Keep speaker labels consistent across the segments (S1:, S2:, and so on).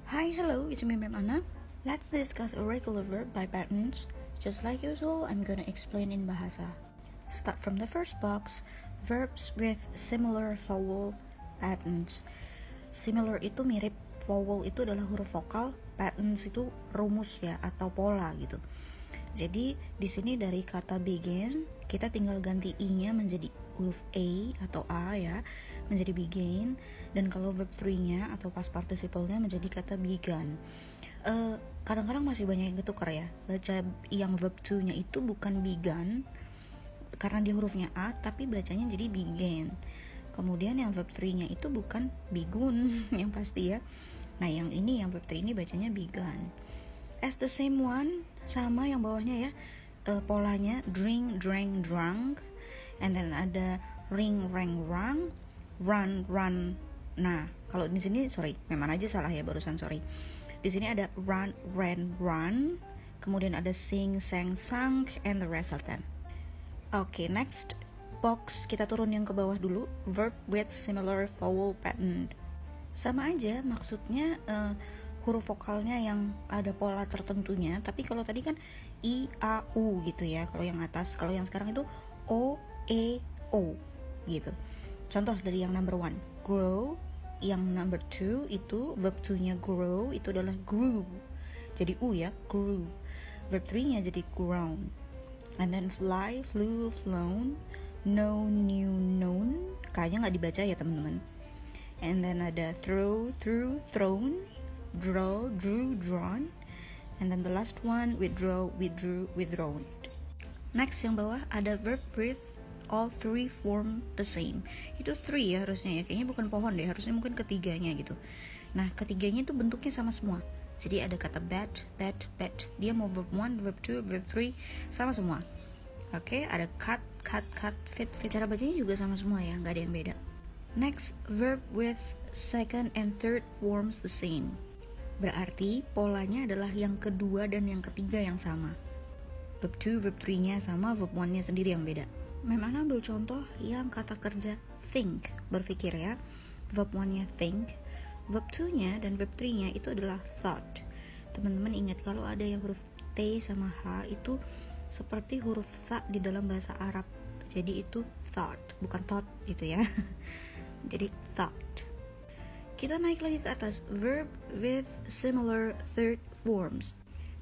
S1: Hi, hello, it's me, Mem Anna. Let's discuss a regular verb by patterns. Just like usual, I'm gonna explain in bahasa. Start from the first box, verbs with similar vowel patterns. Similar itu mirip, vowel itu adalah huruf vokal, patterns itu rumus ya atau pola gitu. Jadi di sini dari kata begin kita tinggal ganti i-nya menjadi huruf a atau a ya, menjadi begin, dan kalau verb 3-nya atau past participle-nya menjadi kata began. Kadang-kadang masih banyak yang ketukar ya. Baca yang verb 2-nya itu bukan began karena dia hurufnya a, tapi bacanya jadi began. Kemudian yang verb 3-nya itu bukan begun yang pasti ya. Nah, yang ini yang verb 3 ini bacanya began. As the same one, sama yang bawahnya ya, polanya drink, drank, drunk, and then ada ring, rang, rang, run, run. Nah, kalau di sini memang aja salah ya barusan, sorry. Di sini ada run, ran, run, kemudian ada sing, sang, sang, and the rest of them. Okay, next box kita turun yang ke bawah dulu, verb with similar vowel pattern. Sama aja maksudnya huruf vokalnya yang ada pola tertentunya, tapi kalau tadi kan i, a, u gitu ya kalau yang atas, kalau yang sekarang itu o, e, o gitu. Contoh dari yang number 1, grow. Yang number 2 itu verb 2-nya grow itu adalah grew, jadi u ya, grew. Verb 3-nya jadi grown. And then fly, flew, flown, know, knew, known, kayaknya nggak dibaca ya teman-teman. And then ada throw, threw, thrown, draw, drew, drawn, and then the last one withdraw, withdrew, withdrawn. Next yang bawah ada verb with all three form the same. Itu three ya harusnya ya, kayaknya bukan pohon deh, harusnya mungkin ketiganya gitu. Nah, ketiganya itu bentuknya sama semua. Jadi ada kata bat, bat, bat. Dia mau verb 1, verb 2, verb 3 sama semua. Oke, ada cut, cut, cut, fit, fit. Cara bacanya juga sama semua ya, nggak ada yang beda. Next, verb with second and third forms the same. Berarti polanya adalah yang kedua dan yang ketiga yang sama. Verb 2, verb 3-nya sama, verb 1-nya sendiri yang beda. Memang ambil contoh yang kata kerja think, berpikir ya. Verb 1-nya think, verb 2-nya dan verb 3-nya itu adalah thought. Teman-teman ingat kalau ada yang huruf T sama H itu seperti huruf tha di dalam bahasa Arab. Jadi itu thought, bukan thought gitu ya. Jadi thought. Kita naik lagi ke atas, verb with similar third forms.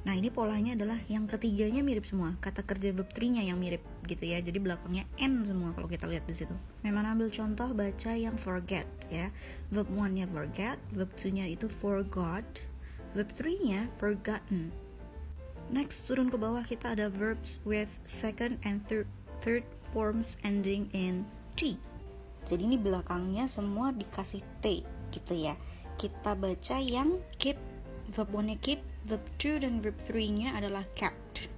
S1: Nah, ini polanya adalah yang ketiganya mirip semua. Kata kerja verb 3-nya yang mirip gitu ya. Jadi belakangnya n semua kalau kita lihat di situ. Memang ambil contoh baca yang forget ya. Verb 1-nya forget, verb 2-nya itu forgot, verb 3-nya forgotten. Next, turun ke bawah kita ada verbs with second and third forms ending in t. Jadi ini belakangnya semua dikasih T gitu ya. Kita baca yang keep, verb 1-nya keep, verb 2 dan verb 3-nya adalah kept.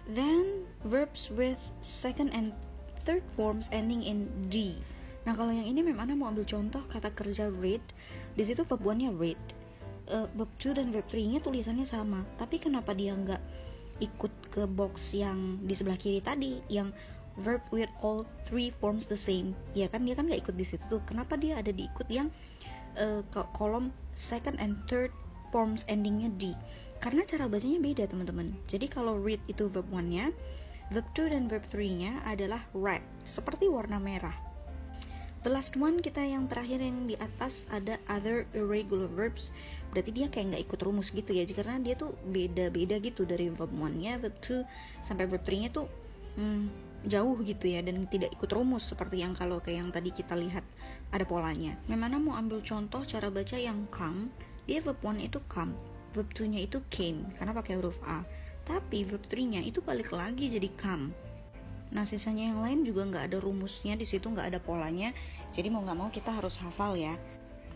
S1: Then verbs with second and third forms ending in D. Nah, kalau yang ini memang mau ambil contoh kata kerja read. Di situ verb 1-nya read. Verb 2 dan verb 3-nya tulisannya sama. Tapi kenapa dia nggak ikut ke box yang di sebelah kiri tadi yang verb with all three forms the same? Ya kan dia kan nggak ikut di situ tuh. Kenapa dia ada diikut yang kolom second and third forms endingnya D? Karena cara bacanya beda teman-teman. Jadi kalau read itu verb 1-nya, verb 2 dan verb 3-nya adalah red, seperti warna merah. The last one kita yang terakhir yang di atas ada other irregular verbs. Berarti dia kayak nggak ikut rumus gitu ya, karena dia tuh beda-beda gitu dari verb 1-nya, verb 2 sampai verb 3-nya tuh jauh gitu ya, dan tidak ikut rumus seperti yang kalau kayak yang tadi kita lihat ada polanya. Memang mau ambil contoh cara baca yang come, dia verb 1 itu come, verb 2-nya itu came karena pakai huruf A, tapi verb 3-nya itu balik lagi jadi come. Nah, sisanya yang lain juga nggak ada rumusnya di situ, nggak ada polanya, jadi mau nggak mau kita harus hafal ya.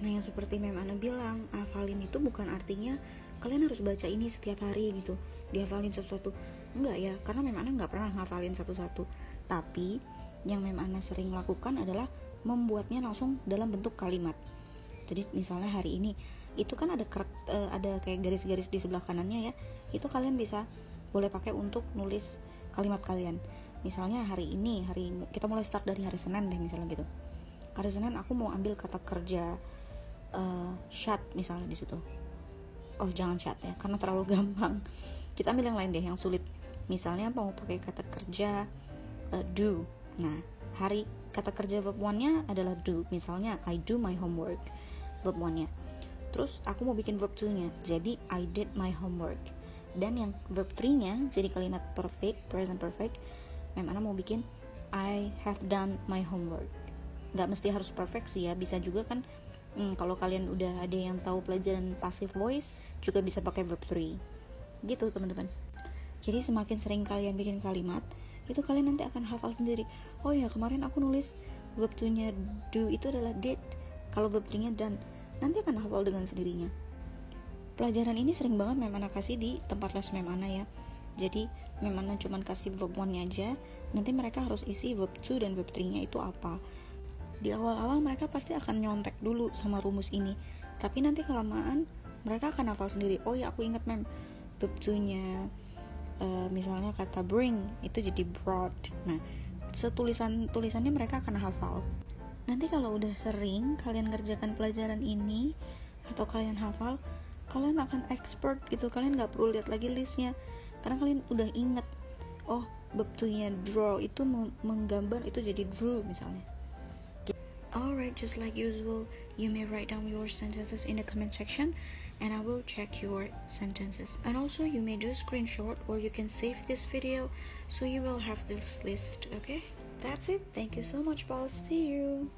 S1: Nah, yang seperti Mem Ana bilang, hafalin itu bukan artinya kalian harus baca ini setiap hari gitu, dihafalin satu-satu. Enggak ya, karena Mem Ana nggak pernah ngafalin satu-satu. Tapi yang Mem Ana sering lakukan adalah membuatnya langsung dalam bentuk kalimat. Jadi misalnya hari ini itu kan ada kayak garis-garis di sebelah kanannya ya. Itu kalian boleh pakai untuk nulis kalimat kalian. Misalnya hari ini, kita mulai start dari hari Senin deh misalnya gitu. Hari Senin aku mau ambil kata kerja shut misalnya di situ. Oh, jangan chat ya, karena terlalu gampang. Kita ambil yang lain deh, yang sulit. Misalnya mau pakai kata kerja do. Nah, kata kerja verb 1-nya adalah do. Misalnya I do my homework, verb 1-nya. Terus aku mau bikin verb 2-nya, jadi I did my homework. Dan yang verb 3-nya jadi kalimat perfect, present perfect. Memang mau bikin I have done my homework. Gak mesti harus perfect sih ya, bisa juga kan. Kalau kalian udah ada yang tahu pelajaran passive voice, juga bisa pakai verb 3. Gitu teman-teman. Jadi semakin sering kalian bikin kalimat, itu kalian nanti akan hafal sendiri. Oh ya, kemarin aku nulis verb 2-nya do itu adalah did. Kalau verb 3-nya done, nanti akan hafal dengan sendirinya. Pelajaran ini sering banget Mem Ana kasih di tempat les Mem Ana ya. Jadi Mem Ana cuma kasih verb 1-nya aja, nanti mereka harus isi verb 2 dan verb 3-nya itu apa. Di awal-awal mereka pasti akan nyontek dulu sama rumus ini, tapi nanti kelamaan mereka akan hafal sendiri. Oh ya, aku ingat Mem, verb 2-nya misalnya kata bring itu jadi brought. Nah, tulisannya mereka akan hafal. Nanti kalau udah sering kalian kerjakan pelajaran ini atau kalian hafal, kalian akan expert gitu. Kalian gak perlu lihat lagi listnya, karena kalian udah inget. Oh, verb 2-nya draw itu menggambar, itu jadi drew misalnya. Alright, just like usual, you may write down your sentences in the comment section and I will check your sentences. And also you may do a screenshot or you can save this video so you will have this list, okay? That's it. Thank you so much, pals. See you.